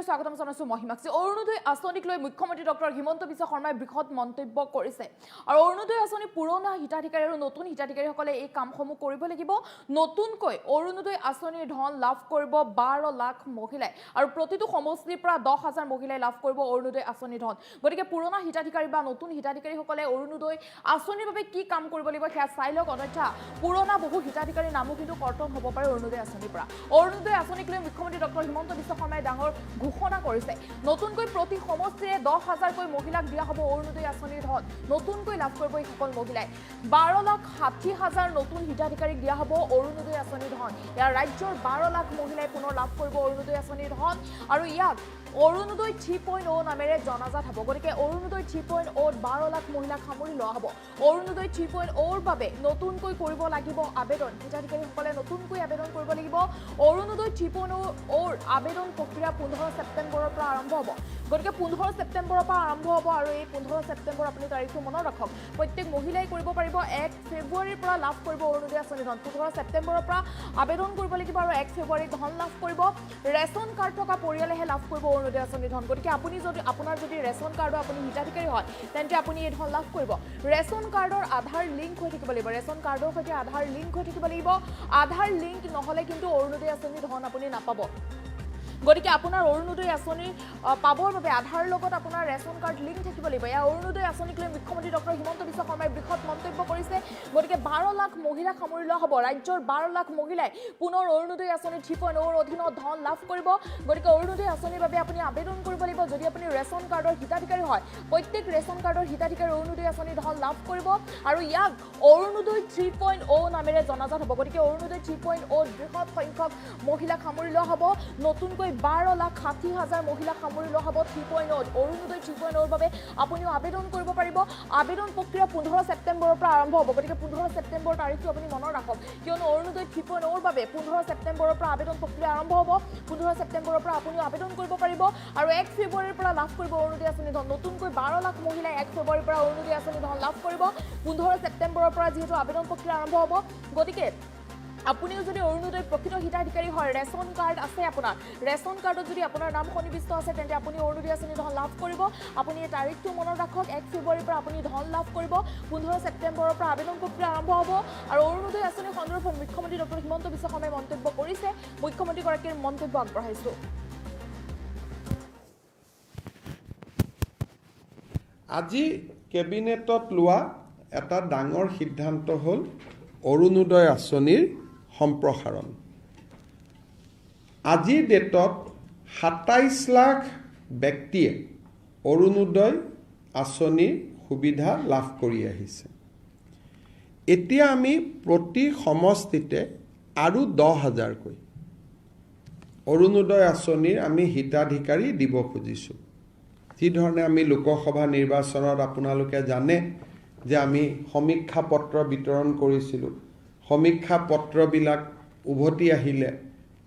স্বাগতম জানাইছো মহিমাক্ষী অৰুণোদয় আঁচনিক লৈ মুখ্যমন্ত্ৰী ডক্টৰ হিমন্ত বিশ্ব শৰ্মাই বৃহৎ মন্তব্য কৰিছে আৰু অৰুণোদয় আঁচনি পুৰণা হিতাধিকাৰী আৰু নতুন হিতাধিকাৰীসকলে এই কামসমূহ কৰিব লাগিব নতুনকৈ অৰুণোদয় আঁচনিৰ ধন লাভ কৰিব 12 লাখ মহিলাই আৰু প্ৰতিটো সমষ্টিৰ পৰা 10,000 মহিলাই লাভ কৰিব অৰুণোদয় আঁচনিৰ ধন গতিকে পুৰণা হিতাধিকাৰী বা নতুন হিতাধিকাৰীসকলে অৰুণোদয় আঁচনিৰ বাবে কি কাম কৰিব লাগিব সেয়া চাই লওক অন্যথা পুৰণা বহু হিতাধিকাৰীৰ নামো কিন্তু কৰ্তন হ'ব পাৰে অৰুণোদয় আঁচনিৰ পৰা অৰুণোদয় আঁচনিক লৈ মুখ্যমন্ত্ৰী ডক্টৰ হিমন্ত বিশ্ব শৰ্মাই ডাঙৰ ঘোষণা কৰিছে নতুনকৈ প্ৰতি সমষ্টিৰে 10,000 কৈ মহিলাক দিয়া হ'ব অৰুণোদয় আঁচনিৰ ধন নতুনকৈ লাভ কৰিব এই সকল মহিলাই 12,60,000 নতুন হিতাধিকাৰীক দিয়া হ'ব অৰুণোদয় আঁচনিৰ ধন ইয়াৰ ৰাজ্যৰ 12 লাখ মহিলাই পুনৰ লাভ কৰিব অৰুণোদয় আঁচনিৰ ধন আৰু ইয়াক অৰুণোদয় 3.0 নামেৰে জনাজাত হ'ব গতিকে অৰুণোদয় 3.0 12 লাখ মহিলাক সামৰি লোৱা হ'ব অৰুণোদয় 3.0 ৰ বাবে নতুনকৈ কৰিব লাগিব আবেদন হিতাধিকাৰীসকলে নতুনকৈ আবেদন কৰিব লাগিব অৰুণোদয় 3.0 ৰ আবেদন প্ৰক্ৰিয়া 15 ছেপ্টেম্বৰৰ পৰা আৰম্ভ হ'ব গতিকে 15 ছেপ্টেম্বৰৰ পৰা আৰম্ভ হ'ব আৰু এই 15 ছেপ্টেম্বৰ আপুনি তাৰিখটো মনত ৰাখক প্ৰত্যেক মহিলাই কৰিব পাৰিব 1 ফেব্ৰুৱাৰীৰ পৰা লাভ কৰিব অৰুণোদয় আঁচনি ধন 15 ছেপ্টেম্বৰৰ পৰা আবেদন কৰিব লাগিব আৰু 1 ফেব্ৰুৱাৰীত ধন লাভ কৰিব ৰেচন কাৰ্ড থকা পৰিয়ালেহে লাভ কৰিব অৰুণোদয় আঁচনি ধন গতিকে আপুনি যদি আপোনাৰ যদি ৰেচন কাৰ্ডৰ আপুনি হিতাধিকাৰী হয় তেন্তে আপুনি এই ধন লাভ কৰিব ৰেচন কাৰ্ডৰ আধাৰ লিংক হৈ থাকিব লাগিব ৰেচন কাৰ্ডৰ সৈতে আধাৰ লিংক হৈ থাকিব লাগিব আধাৰ লিংক নহলে কিন্তু অৰুণোদয় আঁচনি ধন আপুনি নাপাব গতিকে আপোনাৰ অৰুণোদয় আঁচনি পাবৰ বাবে আধাৰ লগত আপোনাৰ ৰেচন কাৰ্ড লিংক থাকিব লাগিব এয়া অৰুণোদয় আঁচনিক লৈ মুখ্যমন্ত্ৰী ডক্টৰ হিমন্ত বিশ্ব শৰ্মাই বৃহৎ মন্তব্য কৰিছে গতিকে 12 লাখ মহিলাক সামৰি লোৱা হ'ব ৰাজ্যৰ 12 লাখ মহিলাই পুনৰ অৰুণোদয় আঁচনি 3.0 ৰ অধীনত ধন লাভ কৰিব গতিকে অৰুণোদয় আঁচনিৰ বাবে আপুনি আবেদন কৰিব লাগিব যদি আপুনি ৰেচন কাৰ্ডৰ হিতাধিকাৰী হয় প্ৰত্যেক ৰেচন কাৰ্ডৰ হিতাধিকাৰী অৰুণোদয় আঁচনি ধন লাভ কৰিব আৰু ইয়াক অৰুণোদয় 3.0 নামেৰে জনাজাত হ'ব গতিকে অৰুণোদয় 3.0 বৃহৎ সংখ্যক মহিলাক সামৰি লোৱা হ'ব নতুনকৈ 12,60,000 মহিলাক সামৰি লোৱা হ'ব 3.0 অৰুণোদয় 3.0 ৰ বাবে আপুনিও আবেদন কৰিব পাৰিব আবেদন প্ৰক্ৰিয়া 15 ছেপ্টেম্বৰৰ পৰা আৰম্ভ হ'ব গতিকে 15 ছেপ্টেম্বৰ তাৰিখটো আপুনি মনত ৰাখক কিয়নো অৰুণোদয় 3.0 ৰ বাবে 15 ছেপ্টেম্বৰৰ পৰা আবেদন প্ৰক্ৰিয়া আৰম্ভ হ'ব 15 ছেপ্টেম্বৰৰ পৰা আপুনিও আবেদন কৰিব পাৰিব আৰু 1 ফেব্ৰুৱাৰীৰ পৰা লাভ কৰিব অৰুণোদয় আঁচনি ধন নতুনকৈ 12 লাখ মহিলাই 1 ফেব্ৰুৱাৰীৰ পৰা অৰুণোদয় আঁচনি ধন লাভ কৰিব 15 ছেপ্টেম্বৰৰ পৰা যিহেতু আবেদন প্ৰক্ৰিয়া আৰম্ভ হ'ব গতিকে আপুনিও যদি অৰুণোদয় প্ৰকৃত হিতাধিকাৰী হয় ৰেচন কাৰ্ড আছে আপোনাৰ ৰেচন কাৰ্ডত যদি আপোনাৰ নাম সন্নিবিষ্ট আছে তেন্তে আপুনি অৰুণোদয় আঁচনি ধন লাভ কৰিব আপুনি এই তাৰিখটো মনত ৰাখক 1 ফেব্ৰুৱাৰীৰ পৰা আপুনি ধন লাভ কৰিব 15 ছেপ্টেম্বৰৰ পৰা আবেদন প্ৰক্ৰিয়া আৰম্ভ হ'ব আৰু অৰুণোদয় আঁচনি সন্দৰ্ভত মুখ্যমন্ত্ৰী ডক্টৰ হিমন্ত বিশ্ব শৰ্মাই মন্তব্য কৰিছে মুখ্যমন্ত্ৰীগৰাকীৰ মন্তব্য আগবঢ়াইছো আজি কেবিনেটত লোৱা এটা ডাঙৰ সিদ্ধান্ত হ'ল অৰুণোদয় আঁচনিৰ সম্প্ৰসাৰণ আজিৰ ডেটত 27 লাখ ব্যক্তিয়ে অৰুণোদয় আঁচনিৰ সুবিধা লাভ কৰি আহিছে এতিয়া আমি প্ৰতি সমষ্টিতে আৰু 10,000 কৈ অৰুণোদয় আঁচনিৰ আমি হিতাধিকাৰী দিব খুজিছোঁ যিধৰণে আমি লোকসভা নিৰ্বাচনত আপোনালোকে জানে যে আমি সমীক্ষা পত্ৰ বিতৰণ কৰিছিলোঁ সমীক্ষা পত্ৰবিলাক উভতি আহিলে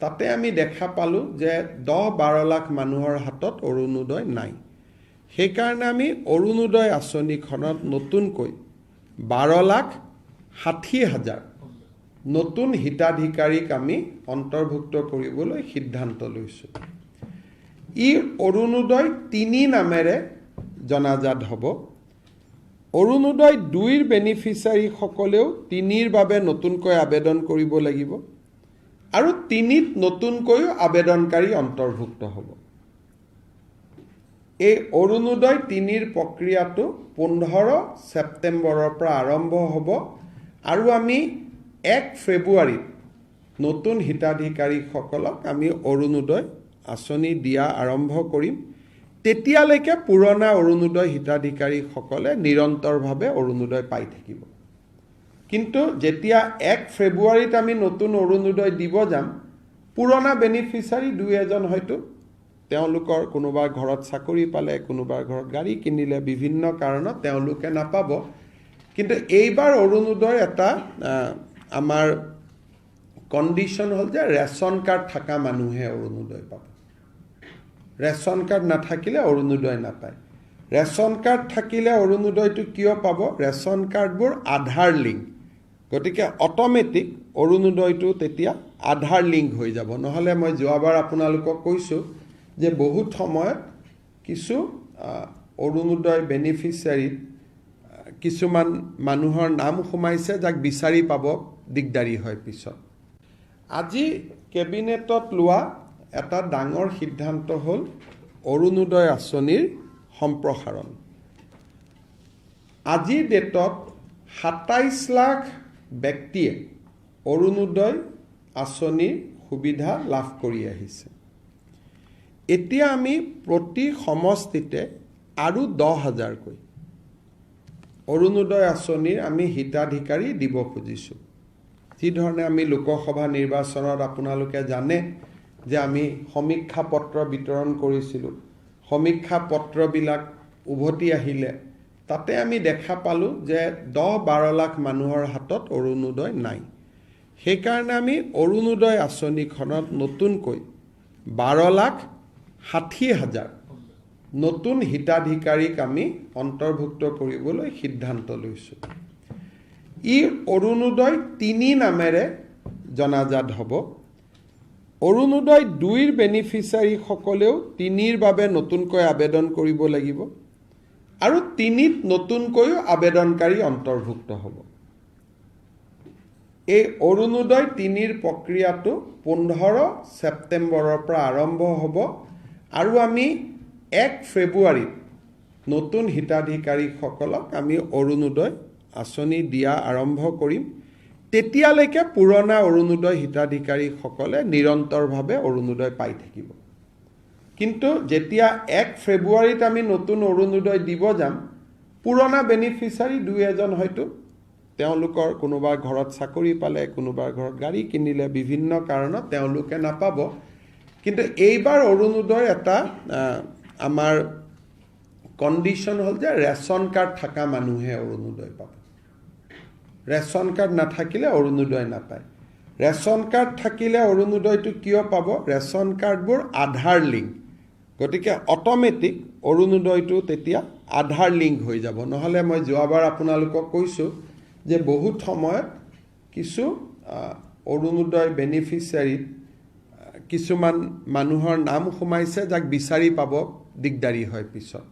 তাতে আমি দেখা পালোঁ যে 10-12 লাখ মানুহৰ হাতত অৰুণোদয় নাই সেইকাৰণে আমি অৰুণোদয় আঁচনিখনত নতুনকৈ 12,60,000 নতুন হিতাধিকাৰীক আমি অন্তৰ্ভুক্ত কৰিবলৈ সিদ্ধান্ত লৈছোঁ ই অৰুণোদয় 3 নামেৰে জনাজাত হ'ব অৰুণোদয় 2ৰ বেনিফিচিয়াৰীসকলেও 3ৰ বাবে নতুনকৈ আবেদন কৰিব লাগিব আৰু 3ত নতুনকৈ আবেদনকাৰী অন্তৰ্ভুক্ত হ'ব এই অৰুণোদয় 3ৰ প্ৰক্ৰিয়াটো 15 ছেপ্টেম্বৰৰ পৰা আৰম্ভ হ'ব আৰু আমি 1 ফেব্ৰুৱাৰীত নতুন হিতাধিকাৰীসকলক আমি অৰুণোদয় আঁচনি দিয়া আৰম্ভ কৰিম তেতিয়ালৈকে পুৰণা অৰুণোদয় হিতাধিকাৰীসকলে নিৰন্তৰভাৱে অৰুণোদয় পাই থাকিব কিন্তু যেতিয়া 1 ফেব্ৰুৱাৰীত আমি নতুন অৰুণোদয় দিব যাম পুৰণা বেনিফিচিয়াৰী 2-এজন হয়তো তেওঁলোকৰ কোনোবা ঘৰত চাকৰি পালে কোনোবা ঘৰত গাড়ী কিনিলে বিভিন্ন কাৰণত তেওঁলোকে নাপাব কিন্তু এইবাৰ অৰুণোদয় এটা আমাৰ কণ্ডিশ্যন হ'ল যে ৰেচন কাৰ্ড থকা মানুহে অৰুণোদয় পাব ৰেচন কাৰ্ড নাথাকিলে অৰুণোদয় নাপায় ৰেচন কাৰ্ড থাকিলে অৰুণোদয়টো কিয় পাব ৰেচন কাৰ্ডবোৰ আধাৰ লিংক গতিকে অট'মেটিক অৰুণোদয়টো তেতিয়া আধাৰ লিংক হৈ যাব নহ'লে মই যোৱাবাৰ আপোনালোকক কৈছোঁ যে বহুত সময়ত কিছু অৰুণোদয় বেনিফিচিয়াৰীত কিছুমান মানুহৰ নাম সোমাইছে যাক বিচাৰি পাব দিগদাৰী হয় পিছত। আজি কেবিনেটত লোৱা এটা ডাঙৰ সিদ্ধান্ত হ'ল অৰুণোদয় আঁচনিৰ সম্প্ৰসাৰণ। আজিৰ ডেটত ২৭ লাখ ব্যক্তিয়ে অৰুণোদয় আঁচনিৰ সুবিধা লাভ কৰি আহিছে। এতিয়া আমি প্ৰতি সমষ্টিতে আৰু ১০,০০০কৈ অৰুণোদয় আঁচনিৰ আমি হিতাধিকাৰী দিব খুজিছোঁ। যিধৰণে আমি লোকসভা নিৰ্বাচনত আপোনালোকে জানে যে আমি সমীক্ষা পত্ৰ বিতৰণ কৰিছিলোঁ। সমীক্ষা পত্ৰবিলাক উভতি আহিলে তাতে আমি দেখা পালোঁ যে ১০-১২ লাখ মানুহৰ হাতত অৰুণোদয় নাই। সেইকাৰণে আমি অৰুণোদয় আঁচনিখনত নতুনকৈ ১২,৬০,০০০ নতুন হিতাধিকাৰীক আমি অন্তৰ্ভুক্ত কৰিবলৈ সিদ্ধান্ত লৈছোঁ। ই অৰুণোদয় ৩ নামেৰে জনাজাত হ'ব। অৰুণোদয় ২ৰ বেনিফিচিয়াৰীসকলেও ৩ৰ বাবে নতুনকৈ আবেদন কৰিব লাগিব আৰু ৩ত নতুনকৈও আবেদনকাৰী অন্তৰ্ভুক্ত হ'ব। এই অৰুণোদয় ৩ৰ প্ৰক্ৰিয়াটো ১৫ ছেপ্টেম্বৰৰ পৰা আৰম্ভ হ'ব আৰু আমি ১ ফেব্ৰুৱাৰীত নতুন হিতাধিকাৰীসকলক আমি অৰুণোদয় আঁচনি দিয়া আৰম্ভ কৰিম। তেতিয়ালৈকে পুৰণা অৰুণোদয় হিতাধিকাৰীসকলে নিৰন্তৰভাৱে অৰুণোদয় পাই থাকিব। কিন্তু যেতিয়া ১ ফেব্ৰুৱাৰীত আমি নতুন অৰুণোদয় দিব যাম, পুৰণা বেনিফিচিয়াৰী ২-এজন হয়তো তেওঁলোকৰ কোনোবাৰ ঘৰত চাকৰি পালে, কোনোবাৰ ঘৰত গাড়ী কিনিলে, বিভিন্ন কাৰণত তেওঁলোকে নাপাব। কিন্তু এইবাৰ অৰুণোদয় এটা আমাৰ কণ্ডিশ্যন হ'ল যে ৰেচন কাৰ্ড থকা মানুহে অৰুণোদয় পাব। ৰেচন কাৰ্ড নাথাকিলে অৰুণোদয় নাপায়। ৰেচন কাৰ্ড থাকিলে অৰুণোদয়টো কিয় পাব? ৰেচন কাৰ্ডবোৰ আধাৰ লিংক, গতিকে অট'মেটিক অৰুণোদয়টো তেতিয়া আধাৰ লিংক হৈ যাব। নহ'লে মই যোৱাবাৰ আপোনালোকক কৈছোঁ যে বহুত সময়ত কিছু অৰুণোদয় বেনিফিচিয়াৰীত কিছুমান মানুহৰ নাম সোমাইছে যাক বিচাৰি পাব দিগদাৰী হয় পিছত।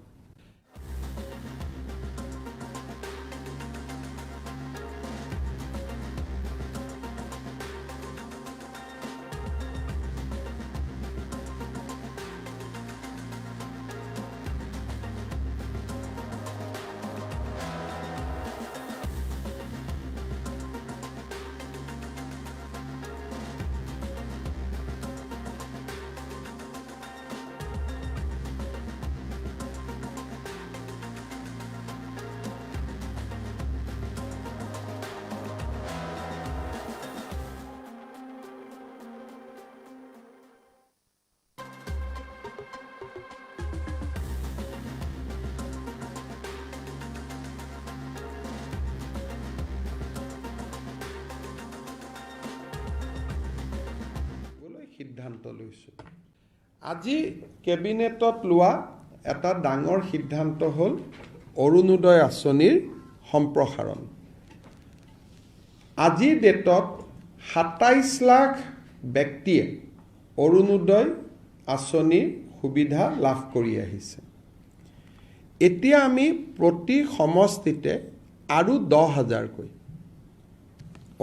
সিদ্ধান্ত লৈছোঁ। আজি কেবিনেটত লোৱা এটা ডাঙৰ সিদ্ধান্ত হ'ল অৰুণোদয় আঁচনিৰ সম্প্ৰসাৰণ। আজিৰ ডেটত ২৭ লাখ ব্যক্তিয়ে অৰুণোদয় আঁচনিৰ সুবিধা লাভ কৰি আহিছে। এতিয়া আমি প্ৰতি সমষ্টিতে আৰু ১০,০০০কৈ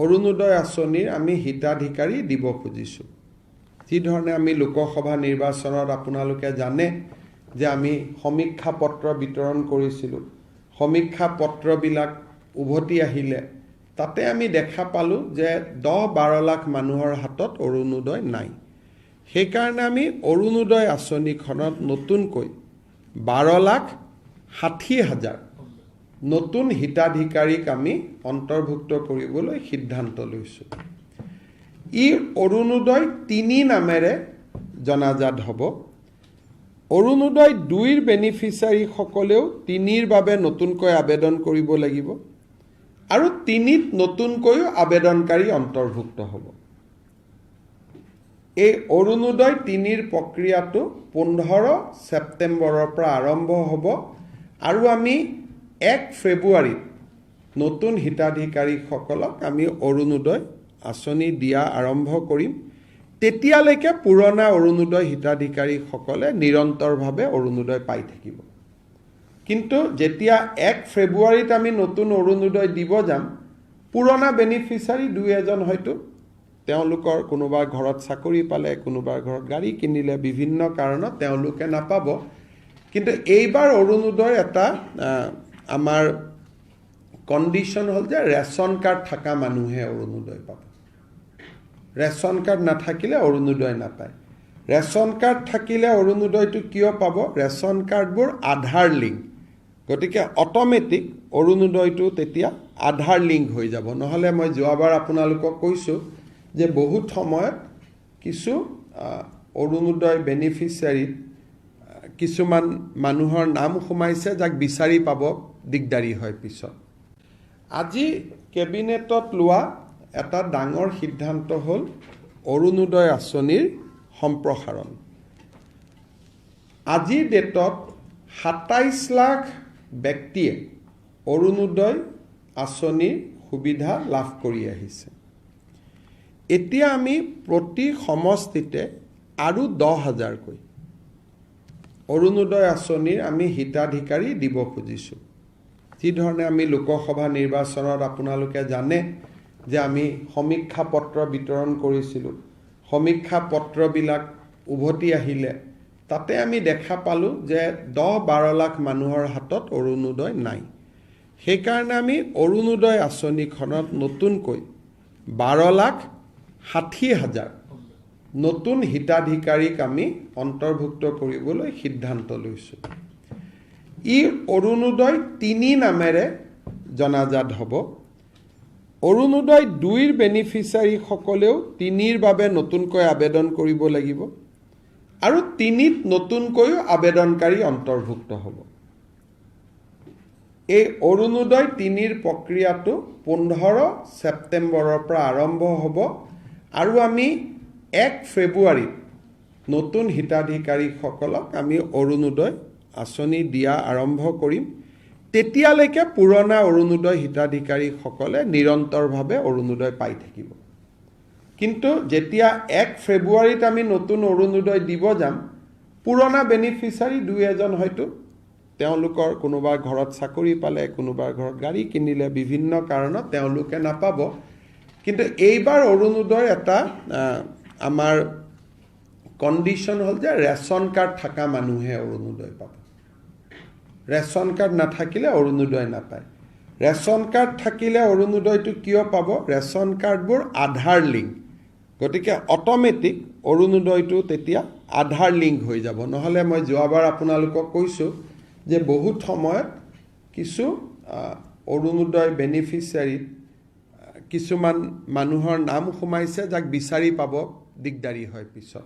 অৰুণোদয় আঁচনিৰ আমি হিতাধিকাৰী দিব খুজিছোঁ। যিধৰণে আমি লোকসভা নিৰ্বাচনত আপোনালোকে জানে যে আমি সমীক্ষা পত্ৰ বিতৰণ কৰিছিলোঁ। সমীক্ষা পত্ৰবিলাক উভতি আহিলে তাতে আমি দেখা পালোঁ যে ১০-১২ লাখ মানুহৰ হাতত অৰুণোদয় নাই। সেইকাৰণে আমি অৰুণোদয় আঁচনিখনত নতুনকৈ ১২,৬০,০০০ নতুন হিতাধিকাৰীক আমি অন্তৰ্ভুক্ত কৰিবলৈ সিদ্ধান্ত লৈছোঁ। ই অৰুণোদয় ৩ নামেৰে জনাজাত হ'ব। অৰুণোদয় ২ৰ বেনিফিচিয়াৰীসকলেও ৩ৰ বাবে নতুনকৈ আবেদন কৰিব লাগিব আৰু ৩ত নতুনকৈও আবেদনকাৰী অন্তৰ্ভুক্ত হ'ব। এই অৰুণোদয় ৩ৰ প্ৰক্ৰিয়াটো ১৫ ছেপ্টেম্বৰৰ পৰা আৰম্ভ হ'ব আৰু আমি ১ ফেব্ৰুৱাৰীত নতুন হিতাধিকাৰীসকলক আমি অৰুণোদয় আঁচনি দিয়া আৰম্ভ কৰিম। তেতিয়ালৈকে পুৰণা অৰুণোদয় হিতাধিকাৰীসকলে নিৰন্তৰভাৱে অৰুণোদয় পাই থাকিব। কিন্তু যেতিয়া 1 ফেব্ৰুৱাৰীত আমি নতুন অৰুণোদয় দিব যাম, পুৰণা বেনিফিচিয়াৰী দুই এজন হয়তো তেওঁলোকৰ কোনোবাৰ ঘৰত চাকৰি পালে, কোনোবাৰ ঘৰত গাড়ী কিনিলে, বিভিন্ন কাৰণত তেওঁলোকে নাপাব। কিন্তু এইবাৰ অৰুণোদয় এটা আমাৰ কণ্ডিশ্যন হ'ল যে ৰেচন কাৰ্ড থকা মানুহে অৰুণোদয় পাব। ৰেচন কাৰ্ড নাথাকিলে অৰুণোদয় নাপায়। ৰেচন কাৰ্ড থাকিলে অৰুণোদয়টো কিয় পাব? ৰেচন কাৰ্ডবোৰ আধাৰ লিংক, গতিকে অট'মেটিক অৰুণোদয়টো তেতিয়া আধাৰ লিংক হৈ যাব। নহ'লে মই যোৱাবাৰ আপোনালোকক কৈছোঁ যে বহুত সময়ত কিছু অৰুণোদয় বেনিফিচিয়াৰীত কিছুমান মানুহৰ নাম সোমাইছে যাক বিচাৰি পাব দিগদাৰী হয় পিছত। আজি কেবিনেটত লোৱা এটা ডাঙৰ সিদ্ধান্ত হ'ল অৰুণোদয় আঁচনিৰ সম্প্ৰসাৰণ। আজিৰ ডেটত 27 লাখ ব্যক্তিয়ে অৰুণোদয় আঁচনিৰ সুবিধা লাভ কৰি আহিছে। এতিয়া আমি প্ৰতি সমষ্টিতে আৰু 10,000কৈ অৰুণোদয় আঁচনিৰ আমি হিতাধিকাৰী দিব খুজিছোঁ। যিধৰণে আমি লোকসভা নিৰ্বাচনত আপোনালোকে জানে যে আমি সমীক্ষা পত্ৰ বিতৰণ কৰিছিলোঁ। সমীক্ষা পত্ৰবিলাক উভতি আহিলে তাতে আমি দেখা পালোঁ যে 10-12 লাখ মানুহৰ হাতত অৰুণোদয় নাই। সেইকাৰণে আমি অৰুণোদয় আঁচনিখনত নতুনকৈ 12,60,000 নতুন হিতাধিকাৰীক আমি অন্তৰ্ভুক্ত কৰিবলৈ সিদ্ধান্ত লৈছোঁ। ই অৰুণোদয় 3 নামেৰে জনাজাত হ'ব। অৰুণোদয় 2ৰ বেনিফিচিয়াৰীসকলেও 3ৰ বাবে নতুনকৈ আবেদন কৰিব লাগিব আৰু 3ত নতুনকৈও আবেদনকাৰী অন্তৰ্ভুক্ত হ'ব। এই অৰুণোদয় 3ৰ প্ৰক্ৰিয়াটো 15 ছেপ্টেম্বৰৰ পৰা আৰম্ভ হ'ব আৰু আমি 1 ফেব্ৰুৱাৰীত নতুন হিতাধিকাৰীসকলক আমি অৰুণোদয় আঁচনি দিয়া আৰম্ভ কৰিম। তেতিয়ালৈকে পুৰণা অৰুণোদয় হিতাধিকাৰীসকলে নিৰন্তৰভাৱে অৰুণোদয় পাই থাকিব। কিন্তু যেতিয়া 1 ফেব্ৰুৱাৰীত আমি নতুন অৰুণোদয় দিব যাম, পুৰণা বেনিফিচিয়াৰী দুই এজন হয়তো তেওঁলোকৰ কোনোবাৰ ঘৰত চাকৰি পালে, কোনোবাৰ ঘৰত গাড়ী কিনিলে, বিভিন্ন কাৰণত তেওঁলোকে নাপাব। কিন্তু এইবাৰ অৰুণোদয় এটা আমাৰ কণ্ডিশ্যন হ'ল যে ৰেচন কাৰ্ড থকা মানুহে অৰুণোদয় পাব। ৰেচন কাৰ্ড নাথাকিলে অৰুণোদয় নাপায়। ৰেচন কাৰ্ড থাকিলে অৰুণোদয়টো কিয় পাব? ৰেচন কাৰ্ডবোৰ আধাৰ লিংক, গতিকে অট'মেটিক অৰুণোদয়টো তেতিয়া আধাৰ লিংক হৈ যাব। নহ'লে মই যোৱাবাৰ আপোনালোকক কৈছোঁ যে বহুত সময়ত কিছু অৰুণোদয় বেনিফিচিয়াৰীত কিছুমান মানুহৰ নাম সোমাইছে যাক বিচাৰি পাব দিগদাৰী হয় পিছত।